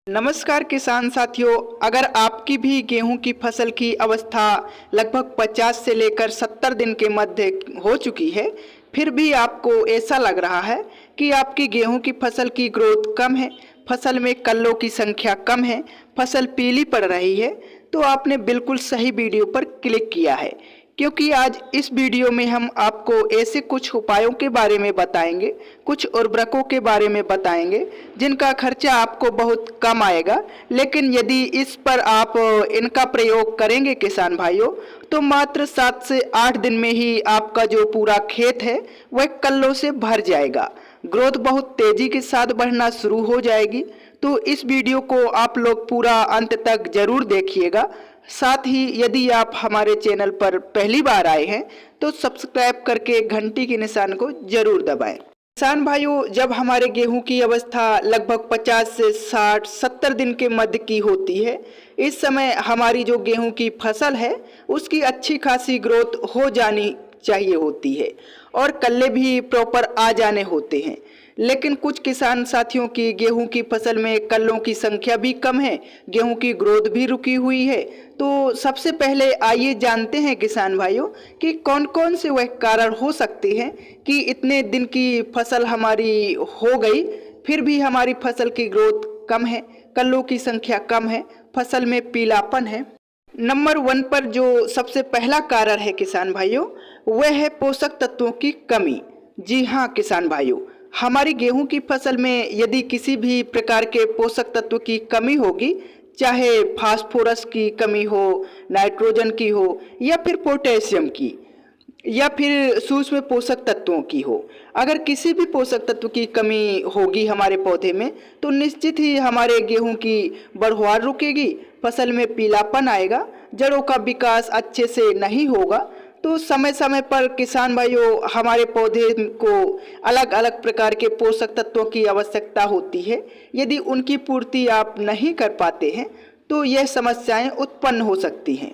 नमस्कार किसान साथियों, अगर आपकी भी गेहूं की फसल की अवस्था लगभग 50 से लेकर 70 दिन के मध्य हो चुकी है, फिर भी आपको ऐसा लग रहा है कि आपकी गेहूं की फसल की ग्रोथ कम है, फसल में कल्लों की संख्या कम है, फसल पीली पड़ रही है, तो आपने बिल्कुल सही वीडियो पर क्लिक किया है। क्योंकि आज इस वीडियो में हम आपको ऐसे कुछ उपायों के बारे में बताएंगे, कुछ उर्वरकों के बारे में बताएंगे जिनका खर्चा आपको बहुत कम आएगा, लेकिन यदि इस पर आप इनका प्रयोग करेंगे किसान भाइयों, तो मात्र 7 से 8 दिन में ही आपका जो पूरा खेत है वह कल्लों से भर जाएगा। ग्रोथ बहुत तेजी के साथ बढ़ना शुरू हो जाएगी। तो इस वीडियो को आप लोग पूरा अंत तक जरूर देखिएगा। साथ ही यदि आप हमारे चैनल पर पहली बार आए हैं तो सब्सक्राइब करके घंटी के निशान को जरूर दबाएं। किसान भाइयों, जब हमारे गेहूं की अवस्था लगभग 50 से 60-70 दिन के मध्य की होती है, इस समय हमारी जो गेहूं की फसल है उसकी अच्छी खासी ग्रोथ हो जानी चाहिए होती है और कल्ले भी प्रॉपर आ जाने होते हैं। लेकिन कुछ किसान साथियों की गेहूं की फसल में कल्लों की संख्या भी कम है, गेहूं की ग्रोथ भी रुकी हुई है। तो सबसे पहले आइए जानते हैं किसान भाइयों कि कौन कौन से वह कारण हो सकते हैं कि इतने दिन की फसल हमारी हो गई फिर भी हमारी फसल की ग्रोथ कम है, कल्लों की संख्या कम है, फसल में पीलापन है। नंबर 1 पर जो सबसे पहला कारण है किसान भाइयों, वह है पोषक तत्वों की कमी। जी हाँ किसान भाइयों, हमारी गेहूं की फसल में यदि किसी भी प्रकार के पोषक तत्व की कमी होगी, चाहे फास्फोरस की कमी हो, नाइट्रोजन की हो, या फिर पोटेशियम की, या फिर सूक्ष्म पोषक तत्वों की हो, अगर किसी भी पोषक तत्व की कमी होगी हमारे पौधे में, तो निश्चित ही हमारे गेहूं की बढ़वार रुकेगी, फसल में पीलापन आएगा, जड़ों का विकास अच्छे से नहीं होगा। तो समय समय पर किसान भाइयों, हमारे पौधे को अलग अलग प्रकार के पोषक तत्वों की आवश्यकता होती है। यदि उनकी पूर्ति आप नहीं कर पाते हैं तो यह समस्याएं उत्पन्न हो सकती हैं।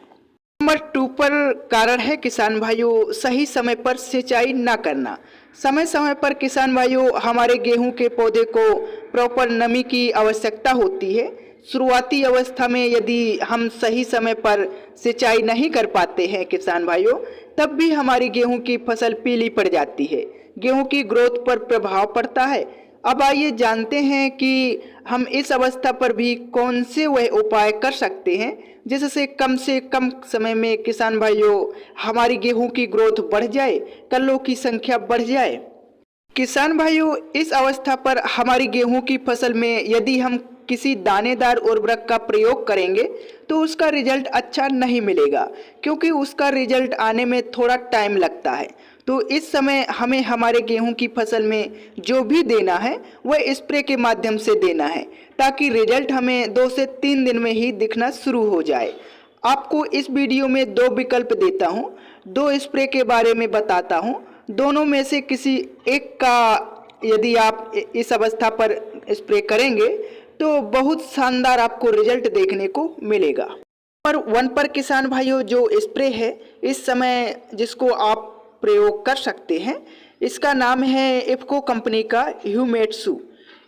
नंबर 2 पर कारण है किसान भाइयों, सही समय पर सिंचाई न करना। समय समय पर किसान भाइयों, हमारे गेहूं के पौधे को प्रॉपर नमी की आवश्यकता होती है। शुरुआती अवस्था में यदि हम सही समय पर सिंचाई नहीं कर पाते हैं किसान भाइयों, तब भी हमारी गेहूं की फसल पीली पड़ जाती है, गेहूं की ग्रोथ पर प्रभाव पड़ता है। अब आइए जानते हैं कि हम इस अवस्था पर भी कौन से वह उपाय कर सकते हैं जिससे कम से कम समय में किसान भाइयों हमारी गेहूं की ग्रोथ बढ़ जाए, कल्लों की संख्या बढ़ जाए। किसान भाइयों, इस अवस्था पर हमारी गेहूं की फसल में यदि हम किसी दानेदार उर्वरक का प्रयोग करेंगे तो उसका रिजल्ट अच्छा नहीं मिलेगा, क्योंकि उसका रिजल्ट आने में थोड़ा टाइम लगता है। तो इस समय हमें हमारे गेहूं की फसल में जो भी देना है वह स्प्रे के माध्यम से देना है, ताकि रिजल्ट हमें 2 से 3 दिन में ही दिखना शुरू हो जाए। आपको इस वीडियो में 2 विकल्प देता हूँ, 2 स्प्रे के बारे में बताता हूँ। दोनों में से किसी एक का यदि आप इस अवस्था पर स्प्रे करेंगे तो बहुत शानदार आपको रिजल्ट देखने को मिलेगा। नंबर 1 पर किसान भाइयों जो स्प्रे है इस समय जिसको आप प्रयोग कर सकते हैं, इसका नाम है इफको कंपनी का ह्यूमेटसू।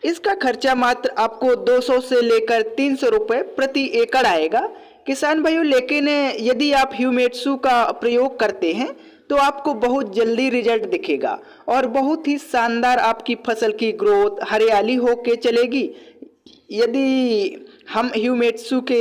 इसका खर्चा मात्र आपको 200 से लेकर 300 रुपये प्रति एकड़ आएगा किसान भाइयों। लेकिन यदि आप ह्यूमेटसू का प्रयोग करते हैं तो आपको बहुत जल्दी रिजल्ट दिखेगा और बहुत ही शानदार आपकी फसल की ग्रोथ हरियाली होके चलेगी। यदि हम ह्यूमेटसू के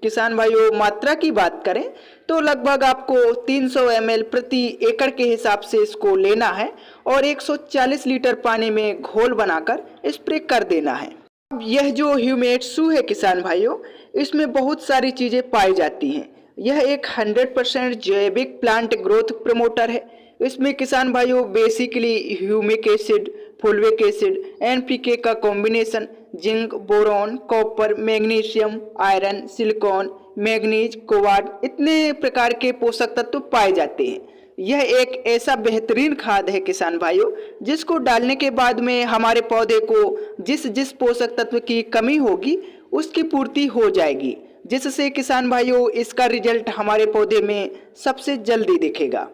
किसान भाइयों मात्रा की बात करें तो लगभग आपको 300 ml प्रति एकड़ के हिसाब से इसको लेना है और 140 लीटर पानी में घोल बनाकर स्प्रे कर देना है। अब यह जो ह्यूमेटसू है किसान भाइयों, इसमें बहुत सारी चीज़ें पाई जाती हैं। यह एक 100% जैविक प्लांट ग्रोथ प्रमोटर है। इसमें किसान भाइयों basically humic acid, fulvic acid, NPK का combination, zinc, boron, copper, magnesium, iron, silicon, manganese, cobalt इतने प्रकार के पोषक तत्व पाए जाते हैं। यह एक ऐसा बेहतरीन खाद है किसान भाइयों, जिसको डालने के बाद में हमारे पौधे को जिस जिस पोषक तत्व की कमी होगी उसकी पूर्ति हो जाएगी, जिससे किसान भाइयों इसका रिजल्ट हमारे पौधे में सबसे जल्दी दिखेगा।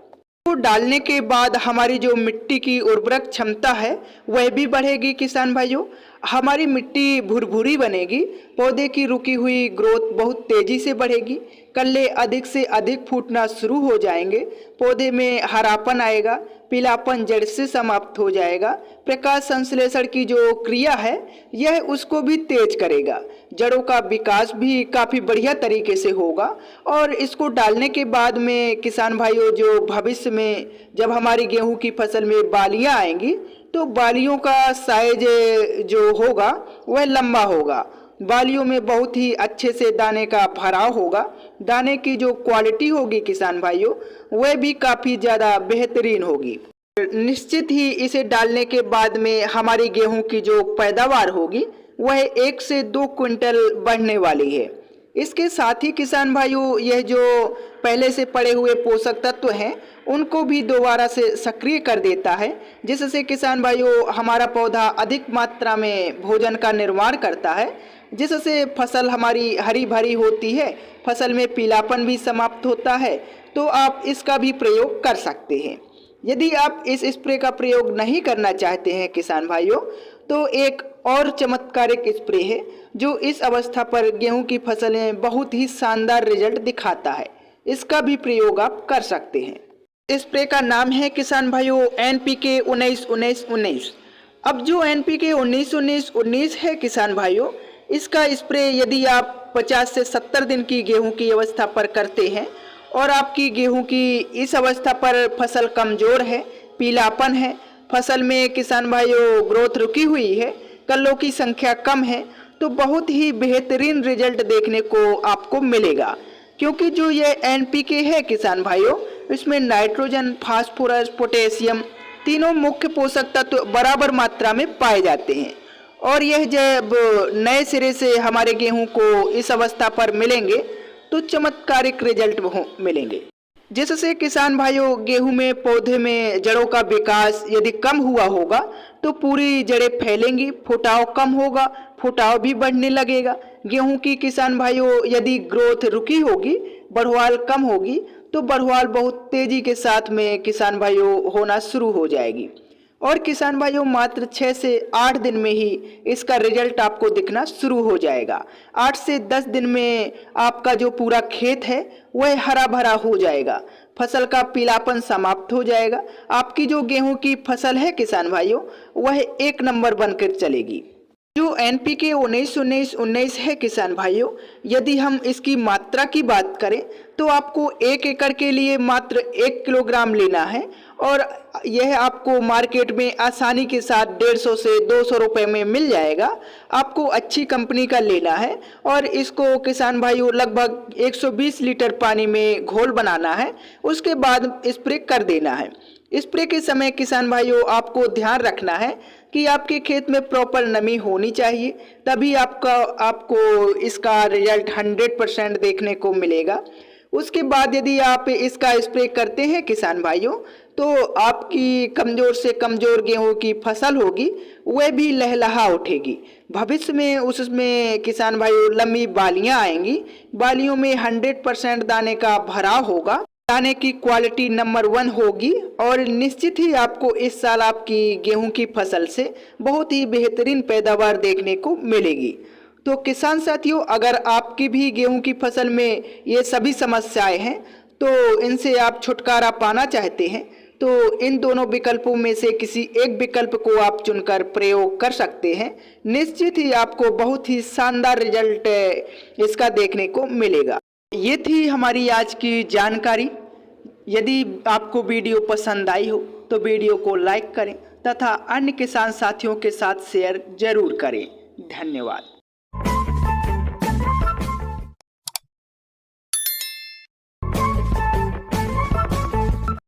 तो डालने के बाद हमारी जो मिट्टी की उर्वरक क्षमता है वह भी बढ़ेगी किसान भाइयों। हमारी मिट्टी भुरभुरी बनेगी, पौधे की रुकी हुई ग्रोथ बहुत तेजी से बढ़ेगी, कल्ले अधिक से अधिक फूटना शुरू हो जाएंगे, पौधे में हरापन आएगा, पीलापन जड़ से समाप्त हो जाएगा। प्रकाश संश्लेषण की जो क्रिया है यह उसको भी तेज करेगा, जड़ों का विकास भी काफ़ी बढ़िया तरीके से होगा। और इसको डालने के बाद में किसान भाइयों, जो भविष्य में जब हमारी गेहूं की फसल में बालियां आएंगी तो बालियों का साइज जो होगा वह लंबा होगा, बालियों में बहुत ही अच्छे से दाने का भराव होगा, दाने की जो क्वालिटी होगी किसान भाइयों वह भी काफ़ी ज़्यादा बेहतरीन होगी। निश्चित ही इसे डालने के बाद में हमारी गेहूं की जो पैदावार होगी वह 1 से 2 क्विंटल बढ़ने वाली है। इसके साथ ही किसान भाइयों, यह जो पहले से पड़े हुए पोषक तत्व हैं उनको भी दोबारा से सक्रिय कर देता है, जिससे किसान भाइयों हमारा पौधा अधिक मात्रा में भोजन का निर्माण करता है, जिससे फसल हमारी हरी भरी होती है, फसल में पीलापन भी समाप्त होता है। तो आप इसका भी प्रयोग कर सकते हैं। यदि आप इस स्प्रे का प्रयोग नहीं करना चाहते हैं किसान भाइयों, तो एक और चमत्कारिक स्प्रे है जो इस अवस्था पर गेहूं की फसल में बहुत ही शानदार रिजल्ट दिखाता है, इसका भी प्रयोग आप कर सकते हैं। स्प्रे का नाम है किसान भाइयों NPK 19-19-19। अब जो NPK 19-19-19 है किसान भाइयों, इसका स्प्रे यदि आप 50 से 70 दिन की गेहूं की अवस्था पर करते हैं और आपकी गेहूं की इस अवस्था पर फसल कमज़ोर है, पीलापन है, फसल में किसान भाइयों ग्रोथ रुकी हुई है, कल्लों की संख्या कम है, तो बहुत ही बेहतरीन रिजल्ट देखने को आपको मिलेगा। क्योंकि जो ये NPK है किसान भाइयों, इसमें नाइट्रोजन, फास्फोरस, पोटेशियम तीनों मुख्य पोषक तत्व बराबर मात्रा में पाए जाते हैं। और यह जब नए सिरे से हमारे गेहूं को इस अवस्था पर मिलेंगे तो चमत्कारिक रिजल्ट मिलेंगे, जिससे किसान भाइयों गेहूं में पौधे में जड़ों का विकास यदि कम हुआ होगा तो पूरी जड़ें फैलेंगी, फुटाव कम होगा, फुटाव भी बढ़ने लगेगा। गेहूं की किसान भाइयों यदि ग्रोथ रुकी होगी, बढ़वाल कम होगी, तो बढ़वाल बहुत तेजी के साथ में किसान भाइयों होना शुरू हो जाएगी। और किसान भाइयों मात्र 6 से 8 दिन में ही इसका रिजल्ट आपको दिखना शुरू हो जाएगा। 8 से 10 दिन में आपका जो पूरा खेत है वह हरा भरा हो जाएगा, फसल का पीलापन समाप्त हो जाएगा, आपकी जो गेहूं की फसल है किसान भाइयों वह 1 नंबर बनकर चलेगी। जो NPK 19-19-19 है किसान भाइयों, यदि हम इसकी मात्रा की बात करें तो आपको 1 एकड़ के लिए मात्र 1 किलोग्राम लेना है और यह आपको मार्केट में आसानी के साथ 150 से 200 रुपये में मिल जाएगा। आपको अच्छी कंपनी का लेना है और इसको किसान भाइयों लगभग 120 लीटर पानी में घोल बनाना है, उसके बाद स्प्रे कर देना है। स्प्रे के समय किसान भाइयों आपको ध्यान रखना है कि आपके खेत में प्रॉपर नमी होनी चाहिए, तभी आपको इसका रिजल्ट 100% देखने को मिलेगा। उसके बाद यदि आप इसका स्प्रे करते हैं किसान भाइयों तो आपकी कमज़ोर से कमज़ोर गेहूं की फसल होगी वह भी लहलहा उठेगी। भविष्य में उसमें किसान भाइयों लंबी बालियां आएंगी, बालियों में 100% दाने का भराव होगा, दाने की क्वालिटी नंबर 1 होगी और निश्चित ही आपको इस साल आपकी गेहूं की फसल से बहुत ही बेहतरीन पैदावार देखने को मिलेगी। तो किसान साथियों, अगर आपकी भी गेहूं की फसल में ये सभी समस्याएं हैं तो इनसे आप छुटकारा पाना चाहते हैं तो इन दोनों विकल्पों में से किसी एक विकल्प को आप चुनकर प्रयोग कर सकते हैं। निश्चित ही आपको बहुत ही शानदार रिजल्ट इसका देखने को मिलेगा। ये थी हमारी आज की जानकारी। यदि आपको वीडियो पसंद आई हो तो वीडियो को लाइक करें तथा अन्य किसान साथियों के साथ शेयर जरूर करें। धन्यवाद।